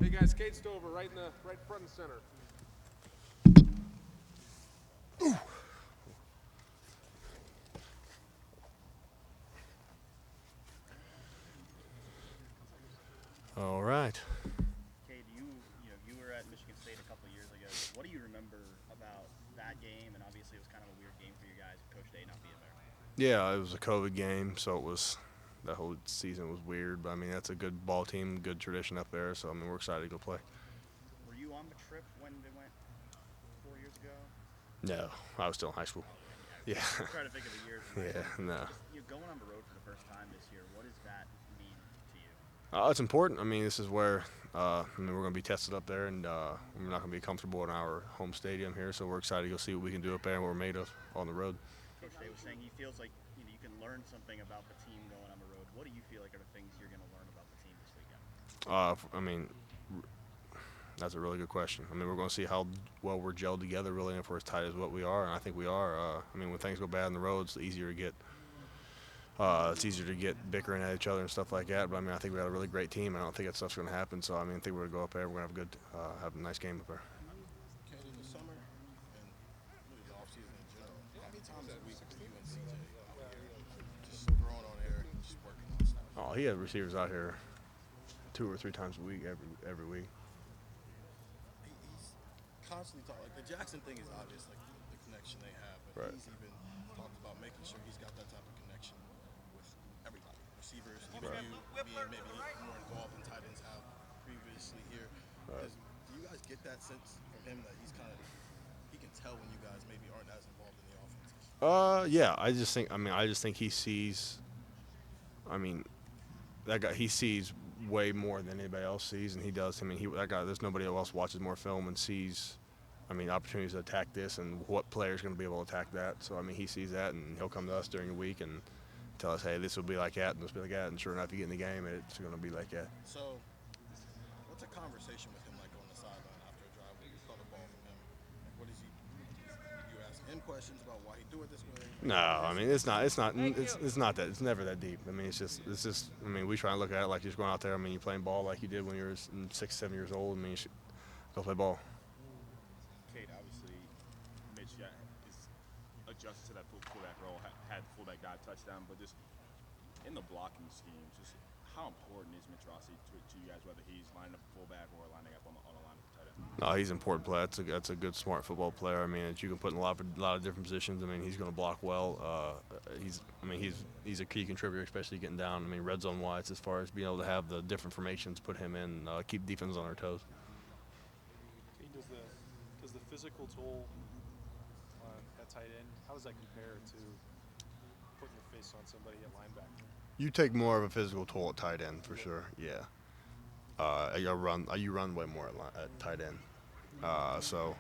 Hey guys, Cade Stover, right front and center. All right. Cade, you were at Michigan State a couple years ago. What do you remember about that game? And obviously, it was kind of a weird game for you guys, Coach Day not being there. Yeah, it was a COVID game, so it was that whole season was weird. But I mean, that's a good ball team, good tradition up there. So I mean, we're excited to go play. Were you on the trip when they went 4 years ago? No, I was still in high school. Okay, Yeah. yeah. I'm trying to think of the years. Yeah, no. Just, going on the road for the first time this year, what does that mean to you? It's important. I mean, this is where we're going to be tested up there, and we're not going to be comfortable in our home stadium here. So we're excited to go see what we can do up there and what we're made of on the road. Coach Day was saying he feels like you can learn something about the team going on the road. What do you feel like are the things you're going to learn about the team this weekend? I mean, that's a really good question. I mean, we're going to see how well we're gelled together, really, and if we're as tight as what we are. And I think we are. I mean, when things go bad on the road, it's easier to get bickering at each other and stuff like that. But I mean, I think we got a really great team, and I don't think that stuff's going to happen. So I mean, I think we're going to go up there. We're going to have a nice game up there. Cade, in the summer and really the offseason in general, how many times a week are you and CJ out here just throwing on air, just working on stuff? Oh, he had receivers out here 2 or 3 times a week every week. He's constantly talking. Like the Jackson thing is obvious, like the connection they have, but Right. he's even talked about making sure he's got that type of connection with everybody, receivers, even Right. you being maybe more involved than tight ends have previously here. Right. Do you guys get that sense from him that he can tell when you guys maybe aren't as involved in the offenses? Yeah. I just think he sees. I mean, that guy, he sees way more than anybody else sees, and he does. I mean, that guy. There's nobody else watches more film and sees. I mean, opportunities to attack this and what player's going to be able to attack that. So I mean, he sees that, and he'll come to us during the week and tell us, hey, this will be like that, and this will be like that. And sure enough, you get in the game, it's going to be like that. So, what's a conversation with him like on the sideline after a drive where you caught a ball from him? Like, what is he? You ask him questions about why he do it this way? No, I mean it's not that. It's never that deep. I mean it's just. I mean we try and look at it like you're just going out there. I mean you're playing ball like you did when you were 6, 7 years old. I mean you should go play ball. Cade, obviously, Mitch is adjusted to that fullback role, had fullback guy touchdown, but just in the blocking scheme, just how important is mitrosity to you guys, whether he's lining up fullback or lining up on the line with the tight end? No, he's an important player. That's a good, smart football player. I mean, that you can put in a lot of different positions. I mean, he's going to block well. He's a key contributor, especially getting down. I mean, red zone wise, as far as being able to have the different formations, put him in, keep defense on their toes. Does the physical toll at tight end, how does that compare to putting your face on somebody at linebacker? You take more of a physical toll at tight end for sure. Yeah. You run way more at tight end. So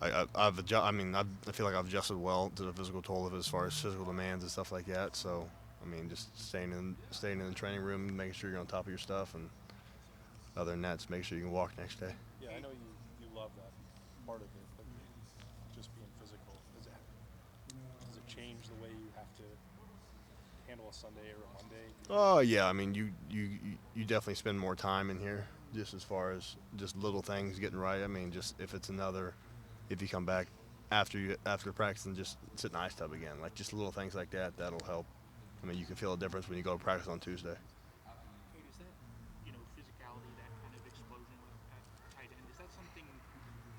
I feel like I've adjusted well to the physical toll of it as far as physical demands and stuff like that. So I mean, just staying in the training room, making sure you're on top of your stuff, and other than that, just make sure you can walk next day. Yeah, I know you love that part of it, but just being physical, does it change the way you have to handle a Sunday or a Monday? Oh yeah, I mean you definitely spend more time in here, just as far as just little things getting right. I mean, just if you come back after practice and just sit in the ice tub again, like just little things like that, that'll help. I mean, you can feel a difference when you go to practice on Tuesday. Cade, is that, physicality, that kind of explosion at tight end, is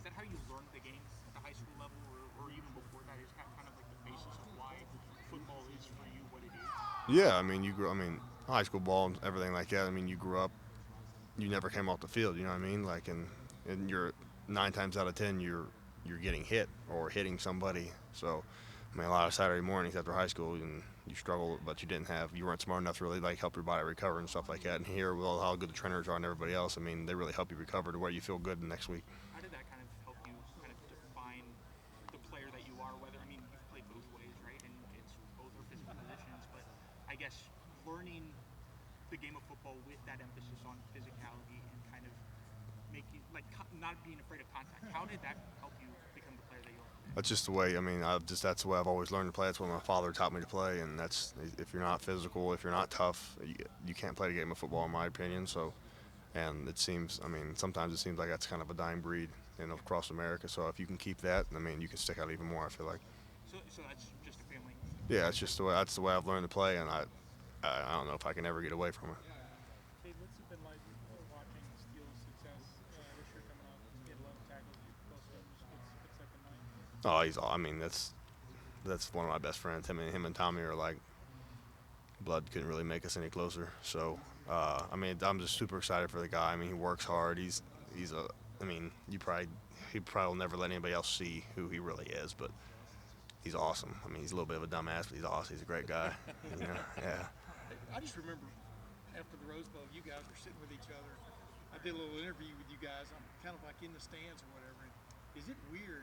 that how you learned the game at the high school level or even before that? Is that kind of like the basis of why football is for you what it is? Yeah, I mean high school ball and everything like that. I mean, you grew up, you never came off the field. You know what I mean? Like, and you're 9 times out of 10 you're getting hit or hitting somebody. So, I mean, a lot of Saturday mornings after high school, and you struggle, but you weren't smart enough to really like help your body recover and stuff like that. And here, with all how good the trainers are and everybody else, I mean, they really help you recover to where you feel good the next week. How did that kind of help you kind of define the player that you are? You've played both ways, right? And both are physical positions, but I guess learning the game of football with that emphasis on physicality and kind of making, not being afraid of contact. How did that help you become the player that you are? That's just the way. I mean, that's the way I've always learned to play. That's what my father taught me to play. And that's, if you're not physical, if you're not tough, you can't play the game of football, in my opinion. So, And it seems, I mean, sometimes it seems like that's kind of a dying breed, across America. So if you can keep that, I mean, you can stick out even more, I feel like. So that's just a family. Yeah, it's just that's the way I've learned to play, and I don't know if I can ever get away from it. Cade, what's it been like watching Steele's success this year coming up? He had 11 tackles, he posted up just good second night. Oh, I mean, that's one of my best friends. Him and Tommy are like blood. Couldn't really make us any closer. So, I mean, I'm just super excited for the guy. I mean, he works hard. He's a. I mean, he probably will never let anybody else see who he really is, but he's awesome. I mean, he's a little bit of a dumbass, but he's awesome. He's a great guy. Yeah. I just remember after the Rose Bowl, you guys were sitting with each other. I did a little interview with you guys. I'm kind of like in the stands or whatever. And is it weird,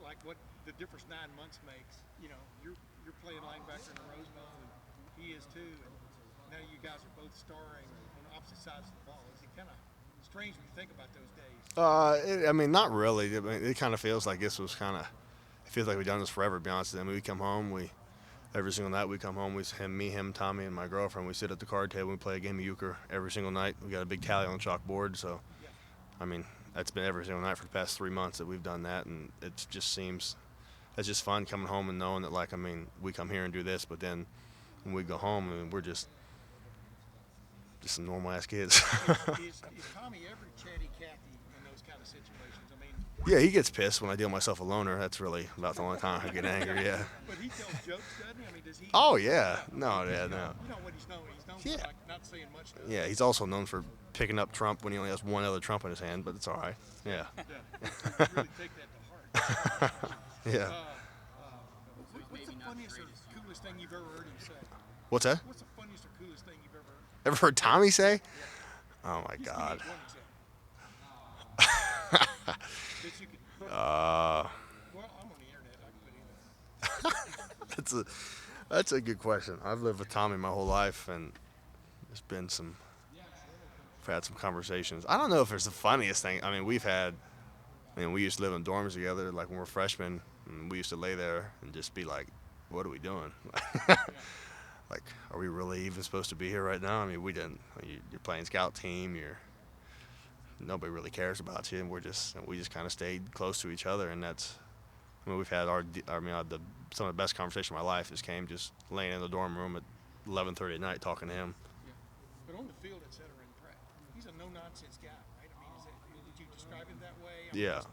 like what the difference 9 months makes? You know, you're playing linebacker in the Rose Bowl, and he is too. And now you guys are both starring on opposite sides of the ball. Is it kind of strange when you think about those days? I mean, not really. I mean, it kind of feels like this was kind of. It feels like we've done this forever. To be honest with you. I mean, we come home, every single night we come home. Me, Tommy, and my girlfriend. We sit at the card table. We play a game of euchre every single night. We got a big tally on the chalkboard. So, I mean, that's been every single night for the past 3 months that we've done that, and it just seems. It's just fun coming home and knowing that, like, I mean, we come here and do this, but then when we go home, I mean, we're just some normal ass kids. Is Tommy ever chatty Cathy in those kind of situations? I mean, Yeah, he gets pissed when I deal myself a loner. That's really about the only time I get angry. Yeah. but he tells jokes, doesn't he? I mean, does he? Oh yeah. No. You know what he's known. He's known for like not saying much. Does he? Yeah, he's also known for picking up Trump when he only has one other Trump in his hand, but it's all right. Yeah. Yeah. Really take that to heart. Yeah. What's the funniest or coolest thing you've ever heard him say? What's that? What's the funniest or coolest thing you've ever heard? Ever heard Tommy say? Oh my Just give me God. one example. That you could, well, I'm on the internet. I can put either. That's a good question. I've lived with Tommy my whole life, and there's been we've had some conversations. I don't know if it's the funniest thing. I mean, we used to live in dorms together, like when we were freshmen, and we used to lay there and just be like, what are we doing? Like, are we really even supposed to be here right now? I mean, we didn't. You're playing scout team. Nobody really cares about you, and we just kind of stayed close to each other, and that's. I mean, we've had some of the best conversation of my life came just laying in the dorm room at 11:30 at night talking to him. Yeah. But on the field, et cetera, in prep, he's a no-nonsense guy, right? I mean, would you describe him that way? I mean, Yeah. just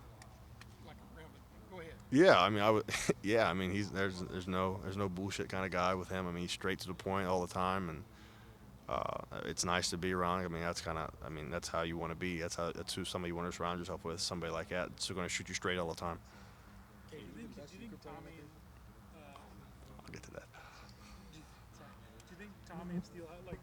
like around it. Go ahead. Yeah, I mean, I would. Yeah, I mean, there's no bullshit kind of guy with him. I mean, he's straight to the point all the time, and it's nice to be around. I mean, that's how you want to be. That's who somebody you want to surround yourself with. Somebody like that, that's going to shoot you straight all the time. Do you think Tommy and I'll get to that. do you think Tommy and Steele like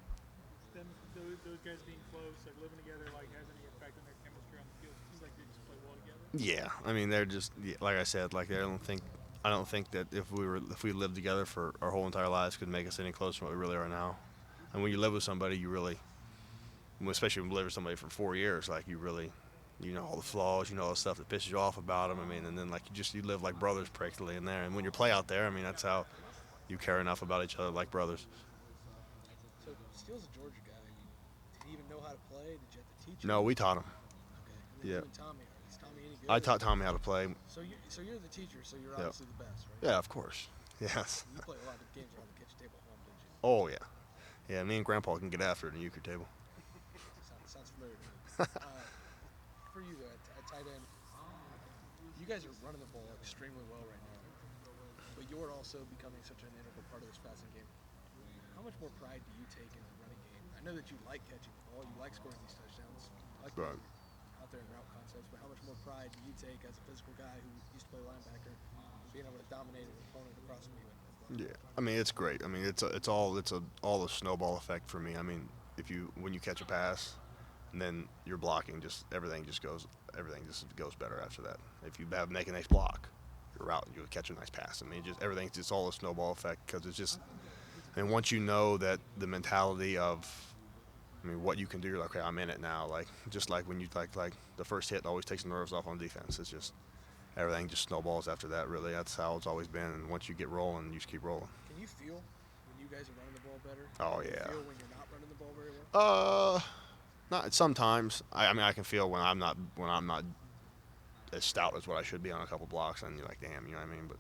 them those guys being close, like living together, like has any effect on their chemistry on the field? It seems like they just play well together. Yeah, I mean, they're just like I said. Like I don't think that if we lived together for our whole entire lives could make us any closer than what we really are now. And when you live with somebody, you really, especially when you live with somebody for 4 years, like you really, you know all the flaws, you know all the stuff that pisses you off about them. I mean, and then like you live like brothers practically in there. And when you play out there, I mean, that's how you care enough about each other like brothers. So Steele's a Georgia guy. Did he even know how to play? Did you have to teach him? No, we taught him. Okay. And then Yeah. you and Tommy, is Tommy any good? I taught Tommy how to play. So you're the teacher, so you're Yep. obviously the best, right? Yeah, of course. Yes. You play a lot of games around the kitchen table at home, didn't you? Oh yeah. Yeah, me and Grandpa can get after it in the euchre table. Sounds familiar to me. For you though, at tight end, you guys are running the ball extremely well right now, but you're also becoming such an integral part of this passing game. How much more pride do you take in the running game? I know that you like catching the ball, you like scoring these touchdowns, you like Right. being out there in route concepts, but how much more pride do you take as a physical guy who used to play linebacker, being able to dominate an opponent across from you? Yeah, I mean it's great. I mean it's all a snowball effect for me. I mean when you catch a pass, and then you're blocking, everything just goes better after that. If you make a nice block, you're out and you'll catch a nice pass. I mean everything's just all a snowball effect because it's just. And once you know that the mentality of, I mean what you can do, you're like, okay, I'm in it now. Like just like when you like the first hit always takes the nerves off on defense. It's just. Everything just snowballs after that, really. That's how it's always been. And once you get rolling, you just keep rolling. Can you feel when you guys are running the ball better? Oh, Can you yeah. feel when you're not running the ball very well? Not sometimes. I mean, I can feel when I'm not as stout as what I should be on a couple blocks, and you're like, damn, you know what I mean? But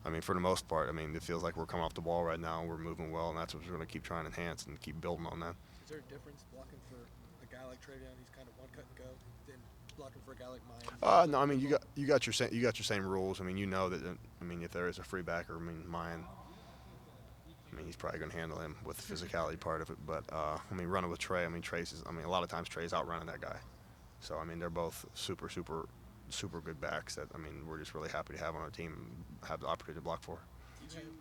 I mean, for the most part, I mean, it feels like we're coming off the ball right now, and we're moving well, and that's what we're going to keep trying to enhance and keep building on that. Is there a difference blocking for a guy like Travion? He's kind of one cut and go, than blocking for a guy like mine? No, I mean, you got your same rules. I mean, you know that. I mean, if there is a free backer, I mean, mine. I mean, he's probably going to handle him with the physicality part of it. But I mean, running with Trey. I mean, a lot of times Trey's outrunning that guy. So I mean, they're both super good backs that, I mean, we're just really happy to have on our team and have the opportunity to block for. Did you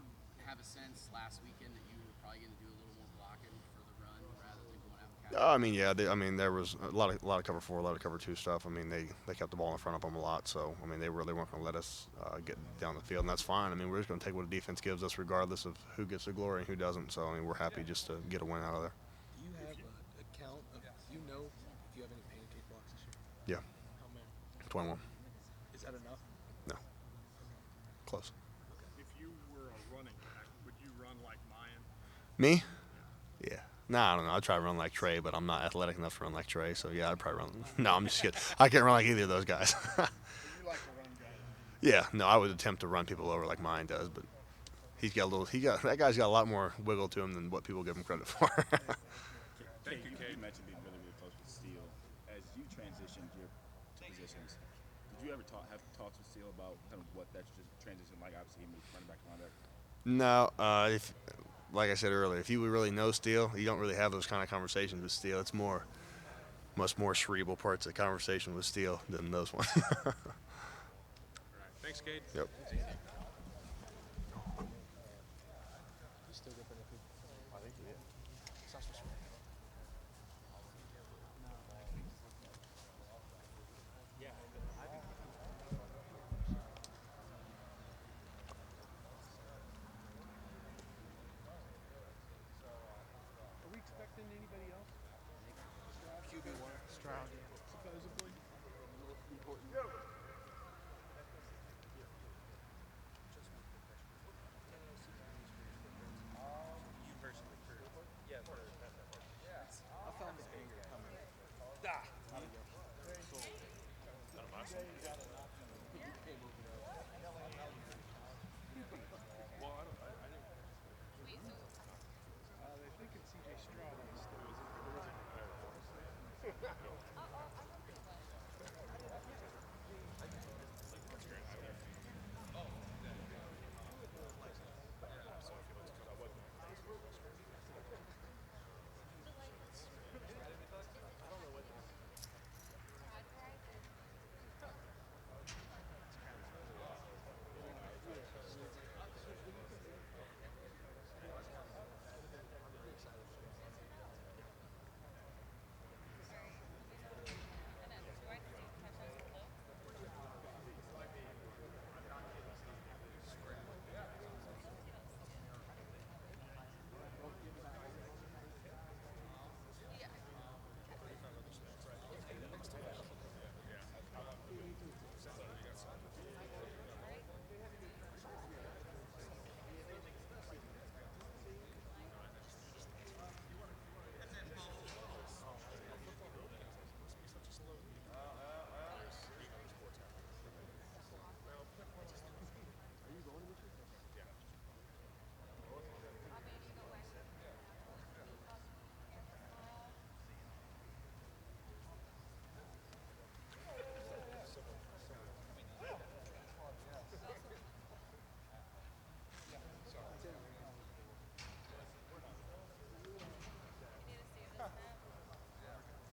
have a sense last weekend that you were probably going to do a little more blocking for the run rather than going out and catching? I mean, yeah. There was a lot of cover 4, a lot of cover 2 stuff. I mean, they kept the ball in front of them a lot. So I mean, they really weren't going to let us get down the field, and that's fine. I mean, we're just going to take what the defense gives us, regardless of who gets the glory and who doesn't. So I mean, we're happy just to get a win out of there. Do you have a count of, do you know if you have any pancake blocks this year? Yeah, How many? 21. Is that enough? No, close. If you were a running back, would you run like Mayan? Me? Yeah. Nah, I don't know. I'd try to run like Trey, but I'm not athletic enough to run like Trey. So yeah, I'd probably run. No, I'm just kidding. I can't run like either of those guys. You like to run guys? Yeah, no, I would attempt to run people over like mine does, but that guy's got a lot more wiggle to him than what people give him credit for. Thank you, Cade. You mentioned being really, really close with Steele. As you transitioned your positions, did you ever have talks with Steele about kind of what that transition like? Obviously, he moved running back to linebacker. No, like I said earlier, if you would really know Steele, you don't really have those kind of conversations with Steele. It's much more cerebral parts of the conversation with Steele than those ones. All right. Thanks, Cade. Yep. You still ripping if I think yeah. It's not supposed to be. Are we expecting anybody else? QB1. Supposedly. Important.